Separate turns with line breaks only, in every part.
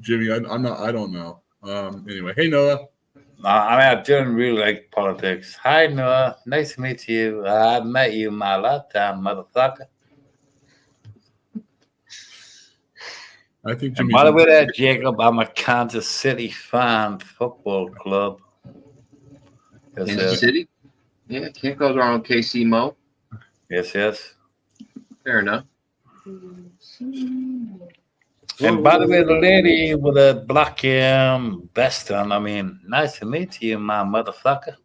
Jimmy, I'm not. I don't know. Anyway, hey Noah.
I don't really like politics. Hi, Noah. Nice to meet you. I met you my lifetime, motherfucker.
I think
And
Jimmy's.
by the way, there, Jacob, I'm a Kansas City fan football club.
Kansas City? Yeah, can't go wrong with KC Mo.
Yes.
Fair enough.
And by the way, the lady with the black vest on, I mean, nice to meet you, my motherfucker.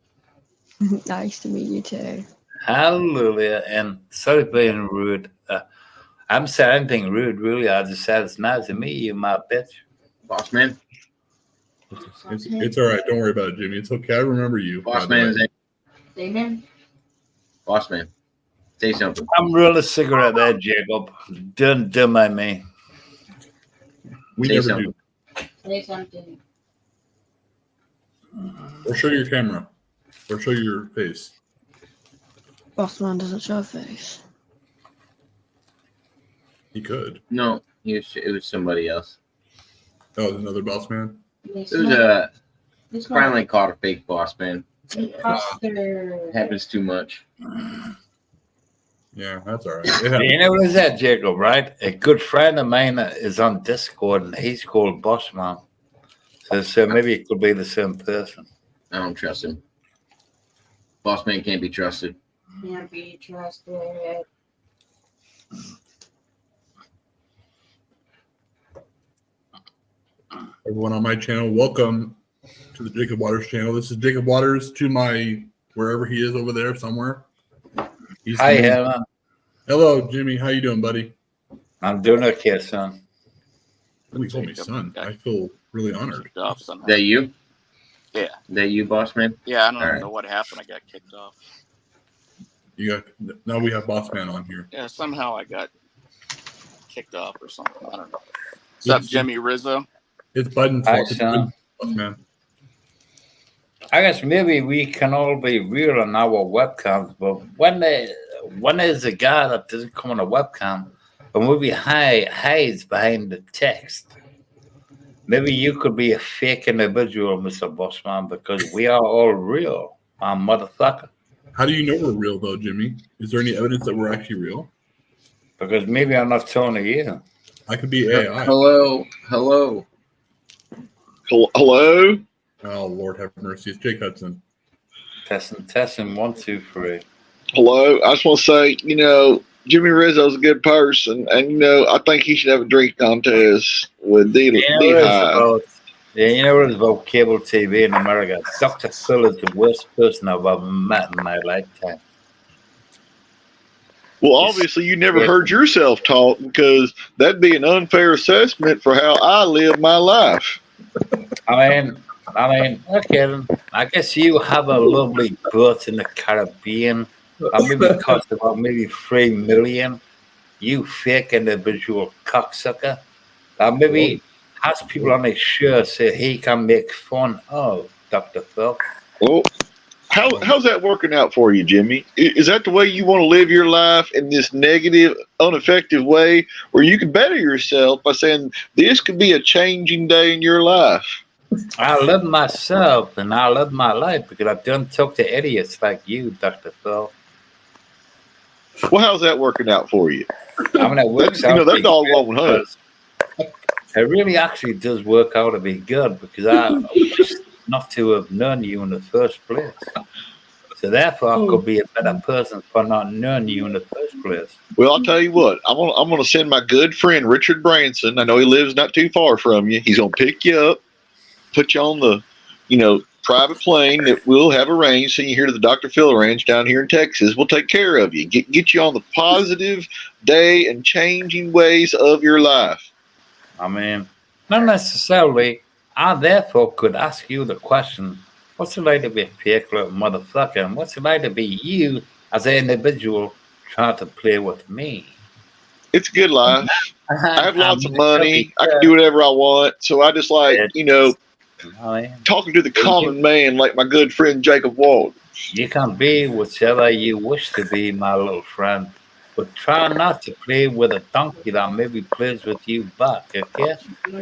Nice to meet you too.
Hallelujah. And sorry for being rude. I haven't said anything rude, really. I just said it's nice to meet you, my bitch.
Bossman.
It's all right. Don't worry about it, Jimmy. It's okay. I remember you.
Bossman. Amen. Bossman. Say something.
I'm rolling a cigarette there, Jacob. Don't mind me.
We
Say
never
something.
do.
Say something.
Or show your camera. Or show your face.
Bossman doesn't show a face.
He could.
No, it was somebody else.
Oh, another boss man?
It was finally caught a fake boss man. Happens too much.
Yeah, that's all right.
You know what is that, Jacob, right? A good friend of mine is on Discord, and he's called Bossmann. So maybe it could be the same person.
I don't trust him. Boss man can't be trusted.
Can't be trusted.
Everyone on my channel, welcome to the Jacob Waters channel. This is Jacob Waters to my wherever he is over there somewhere.
Hi, Herman.
Hello, Jimmy. How you doing, buddy?
I'm doing okay, son.
You call me son. I feel really honored.
That you?
Yeah.
That you, boss man?
Yeah, I don't know what happened. I got kicked off.
Now we have Boss Man on here.
Yeah, somehow I got kicked off or something. I don't know. What's up, Jimmy Rizzo?
It's Biden's fault. Boss Man.
I guess maybe we can all be real on our webcams, but when there's a guy that doesn't come on a webcam, and maybe hides behind the text, maybe you could be a fake individual, Mr. Bossman, because we are all real, my motherfucker.
How do you know we're real, though, Jimmy? Is there any evidence that we're actually real?
Because maybe I'm not telling you.
I could be AI.
Hello.
Hello.
Oh, Lord have mercy. It's Jake Hudson.
Testing, 1, 2, 3.
Hello. I just want to say, Jimmy Rizzo's a good person, and I think he should have a drink contest with D-High.
Yeah, you know what it's about cable TV in America? Dr. Phill is the worst person I've ever met in my lifetime.
Well, obviously, you never heard yourself talk because that'd be an unfair assessment for how I live my life.
I mean, okay, then. I guess you have a lovely boat in the Caribbean. Maybe it costs about maybe $3 million. You fake individual cocksucker. Maybe has people on his shirt say he can make fun of Dr. Phill.
Well, how's that working out for you, Jimmy? Is that the way you want to live your life, in this negative, ineffective way, where you can better yourself by saying this could be a changing day in your life?
I love myself and I love my life because I don't talk to idiots like you, Dr. Phill.
Well, how's that working out for you?
I mean, it works out.
That dog won't hunt.
It really actually does work out to be good because I wish not to have known you in the first place. So therefore, I could be a better person for not knowing you in the first place.
Well, I'll tell you what. I'm gonna send my good friend Richard Branson. I know he lives not too far from you. He's gonna pick you up, put you on the, private plane that we'll have arranged. Send you here to the Dr. Phill Ranch down here in Texas. We'll take care of you. Get you on the positive day and changing ways of your life.
I mean, not necessarily. I therefore could ask you the question, what's it like to be a fake little motherfucker? And what's it like to be you as an individual trying to play with me?
It's a good life. I have lots of money. I can do whatever I want. So I just like, talking to the common man like my good friend Jacob Wald.
You can be whichever you wish to be, my little friend. but try not to play with a donkey that maybe plays with you back, okay?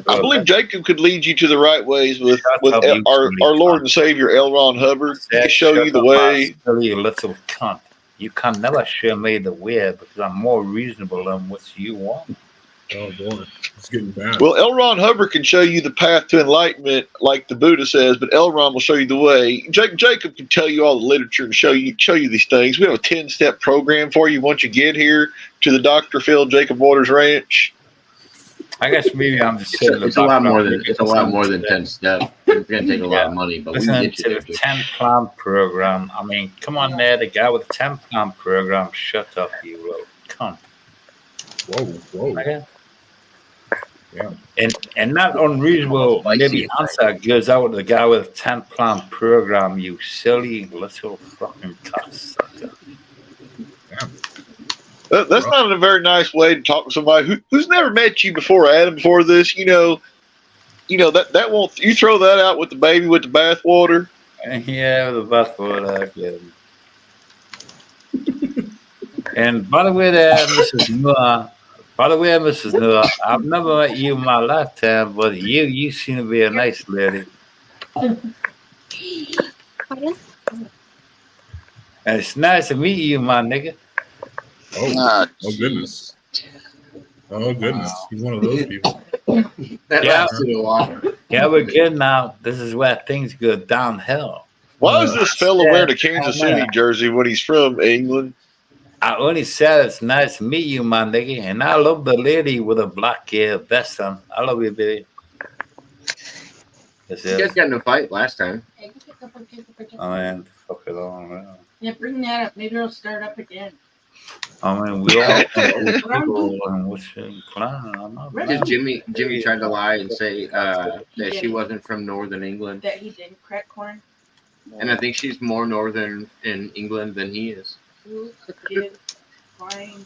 I believe Jacob could lead you to the right ways with
Shut up, you
our
silly
Lord
cunt.
and Savior L. Ron Hubbard. He can show
Shut
you the
up,
way.
silly little cunt. You can never show me the way because I'm more reasonable than what you want.
Oh boy, it's getting bad.
Well, L. Ron Hubbard can show you the path to enlightenment, like the Buddha says, but L. Ron will show you the way. Jacob can tell you all the literature and show you these things. We have a 10-step program for you once you get here to the Dr. Phil Jacob Waters Ranch.
I guess maybe I'm just saying
It's a lot more than 10 steps. It's gonna take a lot of money, but we can
listen
get you
to
there.
the 10 plan program. I mean, come on there, the guy with the 10 plan program. Shut up, you little cunt.
Whoa.
Okay?
Yeah.
And that unreasonable
Spicy
maybe
advice.
answer goes out to the guy with the 10 plan program, you silly little fucking cocksucker.
That's not a very nice way to talk to somebody who's never met you before, Adam. Before this, you know that won't. You throw that out with the baby with the bathwater.
Yeah, the best word I get. And by the way, there, Mrs. Noah. By the way, Mrs. Noah, I've never met you in my lifetime, but you seem to be a nice lady.
Pardon?
And it's nice to meet you, my nigga.
Oh goodness. Oh goodness. He's one of those people.
That
Yeah.
lasted a while.
Yeah, we're good now. This is where things go downhill.
Why is this fellow wearing a Kansas City jersey when he's from England?
I only said it's nice to meet you, my nigga. And I love the lady with a black hair vest on. I love you, baby. That's
You guys
it.
got in a fight last time.
I mean, fuck it all around.
Yeah, bring that up. Maybe it'll start up again.
I mean, we all people and what's inclined. I'm not
Because
mad.
Jimmy tried to lie and say that she wasn't from Northern England,
That he didn't crack corn.
and I think she's more northern in England than he is.
Who is flying?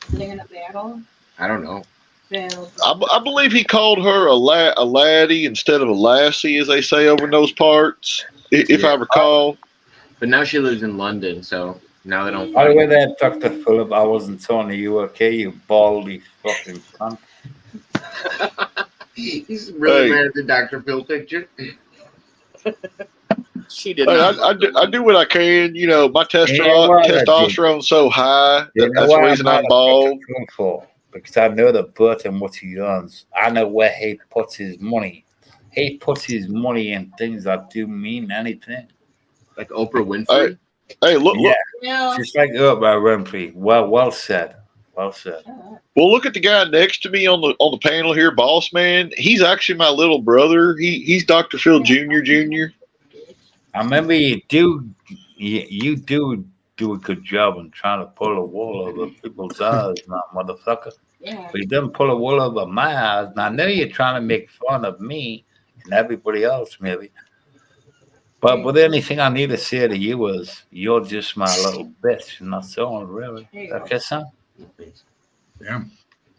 They're gonna battle.
I don't know.
Phil.
I believe he called her a laddie instead of a lassie, as they say over in those parts, if I recall.
But now she lives in London, so now they don't
By the
fight.
way, there, Dr. Phillip, I wasn't talking to you, okay? You baldy fucking cunt.
He's really
Hey.
mad at the Dr. Phil picture.
She did
Hey,
not.
I do what I can. You know, my
Yeah, well,
testosterone's so high.
You know
That's the
why
reason
not
I'm
a
bald.
fucking for? Because I know the butt and what he earns. I know where he puts his money. He puts his money in things that do mean anything.
Like Oprah Winfrey.
Hey, look,
Yeah.
No.
Just like Oprah Winfrey. Well said. Well said.
well, look at the guy next to me on the panel here, Bossman. He's actually my little brother. He's Dr. Phil Jr.
I remember you do a good job in trying to pull a wool over people's eyes, now, motherfucker.
Yeah.
But you didn't pull a wool over my eyes. And I know you're trying to make fun of me and everybody else, maybe. But with anything I need to say to you is, you're just my little bitch, and that's all, really.
There you go.
Okay, son?
Damn.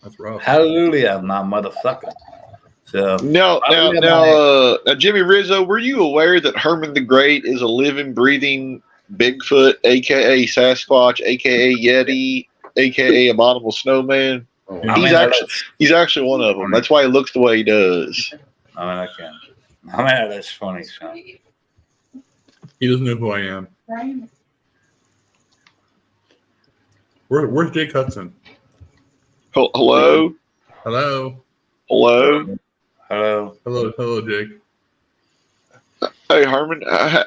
That's rough.
Hallelujah, my motherfucker. So,
Now, Jimmy Rizzo, were you aware that Herman the Great is a living, breathing Bigfoot, aka Sasquatch, aka Yeti, aka Abominable Snowman?
Oh,
I mean,
He's actually one of them. That's why he looks the way he does.
That's funny, son.
He doesn't know who I am.
Brian.
Where's Jake Hudson?
Hello,
Hello.
hello.
Hello.
Jake.
Hey, Herman,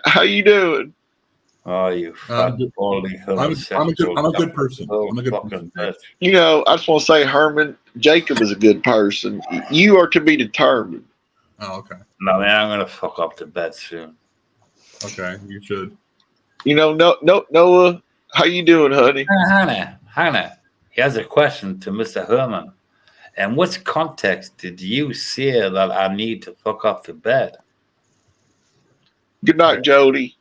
how you doing?
Oh, you fat
good.
baldy
I'm a good person.
Oh,
I'm a good
fucking
person.
bitch.
You know, I just want to say, Herman, Jacob is a good person. You are to be determined.
Oh, okay.
No, man, I'm gonna fuck up the bed soon.
Okay, you should.
You know, Noah, how you doing, honey?
Hannah, here's a question to Mr. Herman. In which context did you say that I need to fuck up the bed?
Good night, Jody.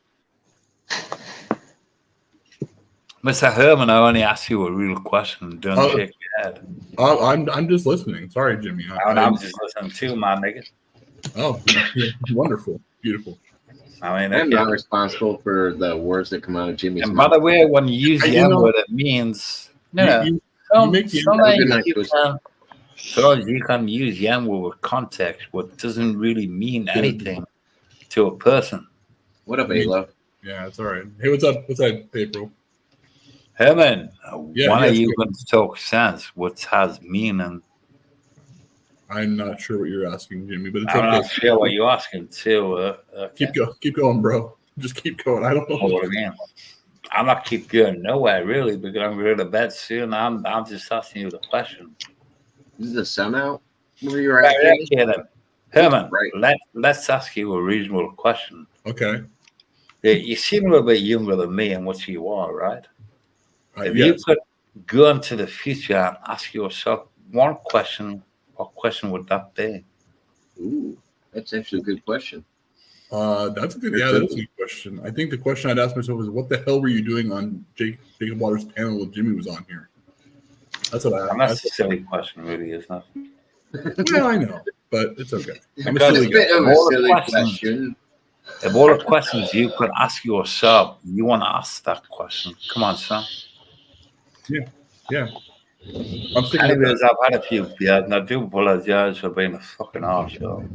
Mr. Herman, I only asked you a real question. Don't
Oh.
shake your head.
I'm just listening. Sorry, Jimmy.
I'm just listening too, my nigga.
Oh, wonderful, beautiful.
I mean,
I'm
okay.
not responsible for the words that come out of Jimmy's
And by
mouth.
the way, when you use
You
the N
know-
word, it means
You, you,
some
make the-
some
Have a
like
good night,
you
Chris.
can, so you can use the N word with context, what doesn't really mean anything to a person.
What up, A-Love?
yeah, it's all right. Hey, what's up? What's up, April?
Herman,
Yeah,
when are
yes,
you
yeah.
going to talk sense? What has meaning?
I'm not sure what you're asking, Jimmy, but it's
I'm
okay.
not sure what you're asking too.
Keep going, bro. Just keep going. I don't know.
What I mean. I'm not keep going nowhere really because I'm going to bed soon. I'm just asking you the question.
Is the sun out where you're
Right,
at, Jimmy?
yeah, then. Herman,
Right.
let's ask you a reasonable question.
Okay.
You seem a little bit younger than me and what you are, right? If you
Yes.
could go into the future and ask yourself one question, what question would that be?
Ooh, that's actually a good question.
That's a good. Yeah, that's a good question. I think the question I'd ask myself is, what the hell were you doing on Jacob Waters' panel when Jimmy was on here? That's what I.
And that's a silly question, really, isn't it?
Well, I know, but it's okay. I'm a
Because
silly
A
guy.
bit of a
All the
silly
questions.
question.
Of all the questions you could ask yourself, you want to ask that question. Come on, son.
Yeah. I'm sticking with
Anyways,
that.
I've had a few beers, and I do apologize for being a fucking arsehole.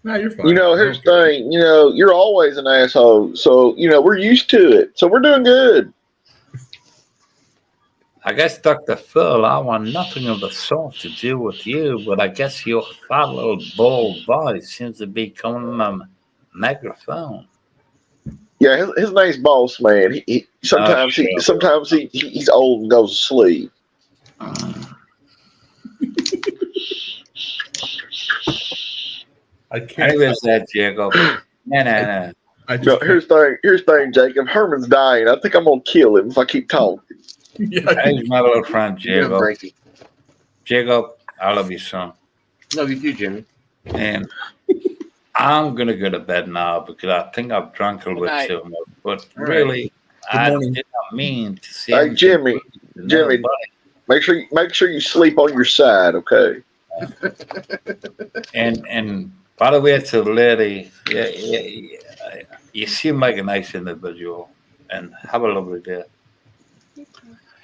Nah, you're fine.
You know, here's the thing. You know, you're always an asshole. So, you know, we're used to it. So we're doing good.
I guess, Dr. Phill, I want nothing of the sort to do with you, but I guess your fat little bald voice seems to be coming on the microphone.
Yeah, his name's Bossman. He sometimes
sure.
he's old and goes to sleep.
I can't.
Anyways, Jacob. No.
I
No,
just
here's the thing, Jacob. Herman's dying. I think I'm gonna kill him if I keep talking.
yeah,
He's my little friend,
You're
Jacob.
breaking.
Jacob, I love you, son.
Love you too, Jimmy.
And I'm going to go to bed now because I think I've drunk a little
Good
bit
night.
too much. But
All
really,
Good
I
morning.
did not mean to say
Hey,
anything
Jimmy,
to
Jimmy.
nobody.
Make sure you sleep on your side, okay?
And by the way, to the lady, yeah, you seem like a nice individual, and have a lovely day.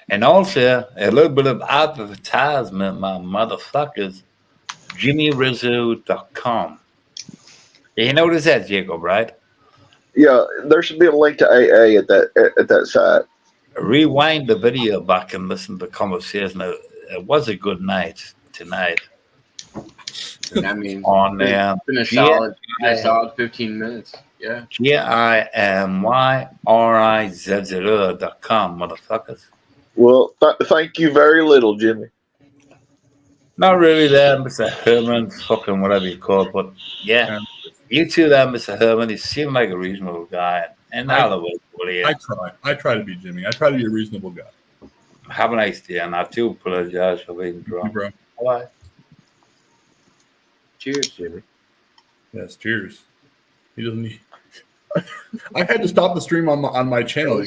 And also a little bit of advertisement, my motherfuckers. JimmyRizzo.com. You know what is that, Jacob, right?
Yeah, there should be a link to AA at that site.
Rewind the video back and listen to the conversation. It was a good night tonight.
And I mean,
On there.
been a
Yeah.
solid 15 minutes. Yeah.
JimmyRizzo.com, motherfuckers.
Well, thank you very little, Jimmy.
Not really there, Mr. Herman, fucking whatever you call it, but yeah. You too there, Mr. Herman. You seem like a reasonable guy. And now the way,
I try to be Jimmy. I try to be a reasonable guy.
have a nice day, and I do apologize for being
You,
drunk.
bro.
Bye.
Cheers, Jimmy.
Yes. Cheers. He doesn't need. I had to stop the stream on my channel.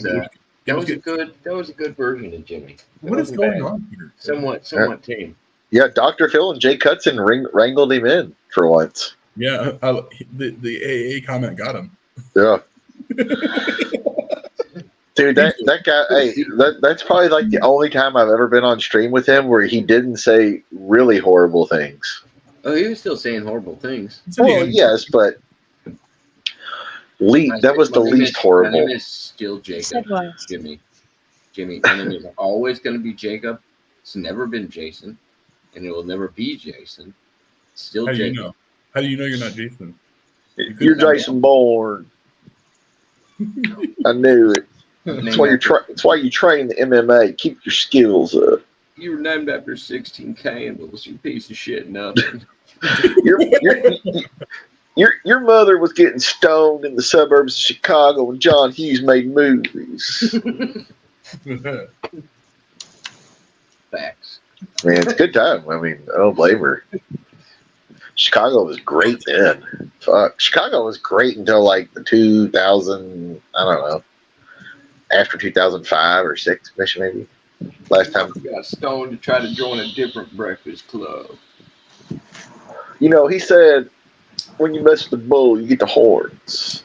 That was a good version of Jimmy.
What is going on here?
Somewhat tame.
Yeah, Dr. Phill and Jay Cutson wrangled him in for once.
Yeah, the AA comment got him.
Yeah. Dude, that guy, hey, that's probably like the only time I've ever been on stream with him where he didn't say really horrible things.
Oh, he was still saying horrible things.
Well, yes, but that was the least
My
horrible.
name is still Jacob.
Said what?
Jimmy, my name is always going to be Jacob. It's never been Jason, and it will never be Jason. It's still
How do
Jacob.
you know? How do you know you're not Jason?
You're Jason Bourne. I knew it. That's why you train the MMA. Keep your skills up.
You were named after 16 candles, you piece of shit. Nothing.
Your mother was getting stoned in the suburbs of Chicago when John Hughes made movies.
Facts.
Man, it's a good time. I mean, I don't blame her. Chicago was great then. Fuck. Chicago was great until like the 2000, I don't know, after 2005 or 6, maybe. Last time.
You got stoned to try to join a different breakfast club.
You know, he said, when you mess with the bull, you get the horns.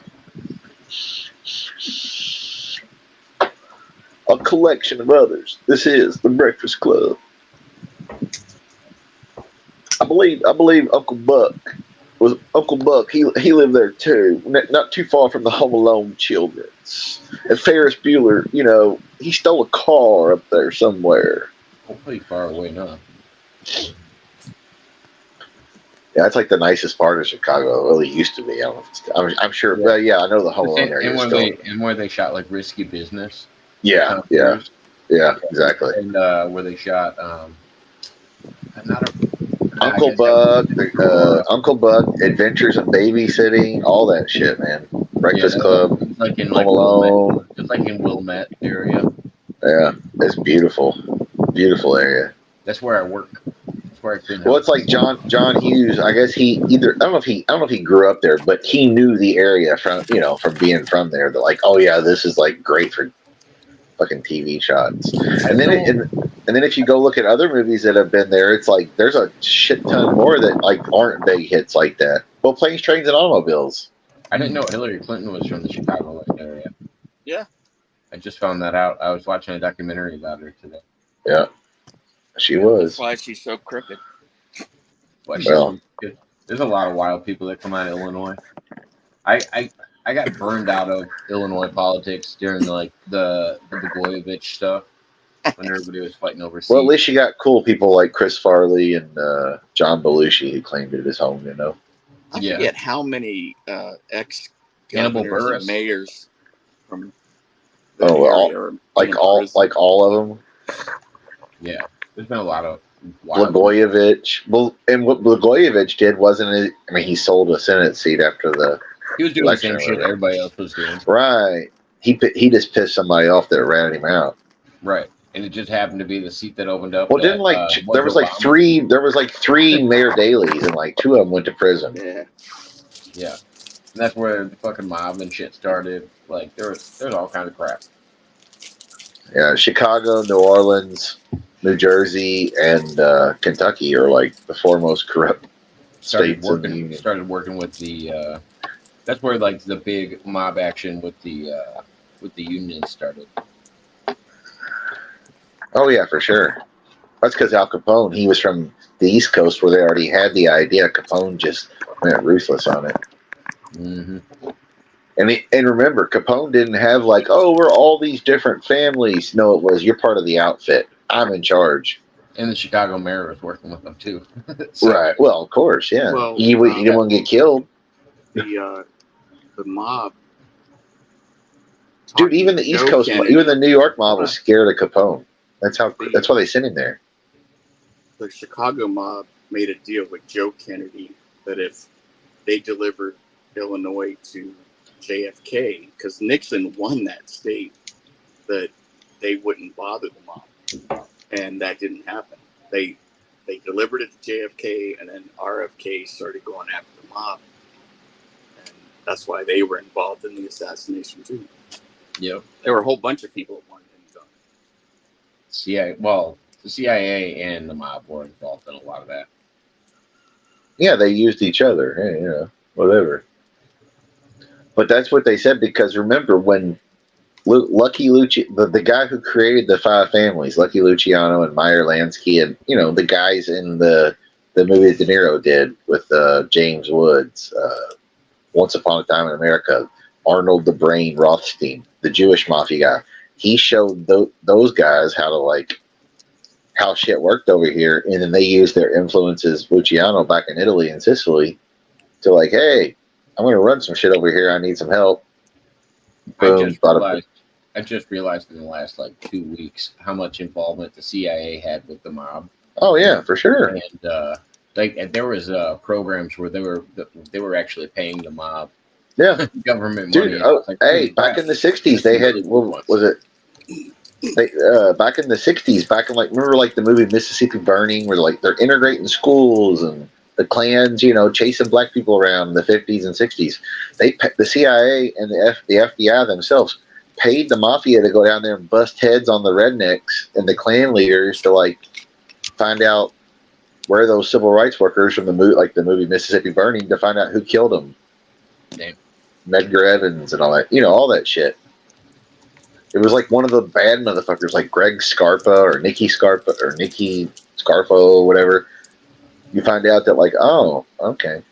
collection of others. This is the Breakfast Club. I believe Uncle Buck was Uncle Buck. He lived there too, not too far from the Home Alone children's. And Ferris Bueller, you know, he stole a car up there somewhere.
Well, pretty far away now.
Yeah, that's like the nicest part of Chicago. It really used to be. I don't know if it's, I'm sure.
Yeah.
Well, yeah, I know the Home Alone area.
And where they shot like Risky Business.
Yeah, exactly.
And where they shot
Uncle Buck, Uncle Buck, Adventures in Babysitting, all that shit, man. Breakfast Club,
like in
Home Alone.
Just like in Wilmette area.
Yeah, it's beautiful, beautiful area.
That's where I work. That's where I've been.
Well, it's like John Hughes. I guess I don't know if he grew up there, but he knew the area from being from there. That like, oh yeah, this is like great for fucking TV shots. And then if you go look at other movies that have been there, it's like there's a shit ton more that like aren't big hits like that. Well, Planes, Trains, and Automobiles.
I didn't know Hillary Clinton was from the Chicago area.
Yeah.
I just found that out. I was watching a documentary about her today.
Yeah, she was.
That's why she's so crooked.
Well,
there's a lot of wild people that come out of Illinois. I got burned out of Illinois politics during like the Blagojevich stuff when everybody was fighting overseas.
Well, at least you got cool people like Chris Farley and John Belushi who claimed it as home. You know.
I forget how many
Hannibal
ex-governors
Buress
and mayors from
all of them.
Yeah, there's been a lot of
Blagojevich. Well, and what Blagojevich did wasn't it? I mean, he sold a Senate seat after the.
He was doing the same shit everybody else was doing.
Right. He just pissed somebody off that ratted him out.
Right. And it just happened to be the seat that opened up.
Well, didn't there was like three Mayor Daley's and like two of them went to prison.
Yeah.
Yeah. And that's where the fucking mob and shit started. Like there's all kinds of crap.
Yeah, Chicago, New Orleans, New Jersey, and Kentucky are like the foremost corrupt states in the union.
Started working with the. That's where like the big mob action with the unions started.
Oh yeah, for sure. That's because Al Capone, he was from the East Coast where they already had the idea. Capone just went ruthless on it.
Mm-hmm.
And remember, Capone didn't have like, oh, we're all these different families. No, it was, you're part of the outfit. I'm in charge.
And the Chicago mayor was working with them too.
So, right. Well, of course, yeah.
Well,
he didn't want to get killed.
The mob.
Dude, even the East Coast, even the New York mob was scared of Capone. That's why they sent him there.
The Chicago mob made a deal with Joe Kennedy that if they delivered Illinois to JFK, because Nixon won that state, that they wouldn't bother the mob, and that didn't happen. They delivered it to JFK, and then RFK started going after the mob, and that's why they were involved in the assassination too.
Yep,
there were a whole bunch of people that wanted him done.
The CIA and the mob were involved in a lot of that.
Yeah, they used each other. Hey, whatever. But that's what they said, because remember when Lucky the guy who created the five families, Lucky Luciano and Meyer Lansky, and the guys in the movie De Niro did with James Woods, Once Upon a Time in America, Arnold the Brain Rothstein, the Jewish mafia guy. He showed those guys how shit worked over here, and then they used their influences, Luciano back in Italy and Sicily, to like, hey, I'm going to run some shit over here. I need some help. Boom,
I just realized in the last 2 weeks how much involvement the CIA had with the mob.
Oh yeah, for sure.
And there was programs where they were actually paying the mob.
Yeah,
government
money. Dude, back in the '60s, they had back in the '60s, remember the movie Mississippi Burning, where they're integrating schools and the Klans, chasing black people around in the 50s and 60s. The CIA and the FBI themselves paid the mafia to go down there and bust heads on the rednecks and the Klan leaders to find out where those civil rights workers from the movie Mississippi Burning, to find out who killed them.
Damn.
Medgar Evans and all that, all that shit. It was like one of the bad motherfuckers, like Greg Scarpa or Nikki Scarpa or Nikki Scarfo or whatever. You find out that, like, oh, okay.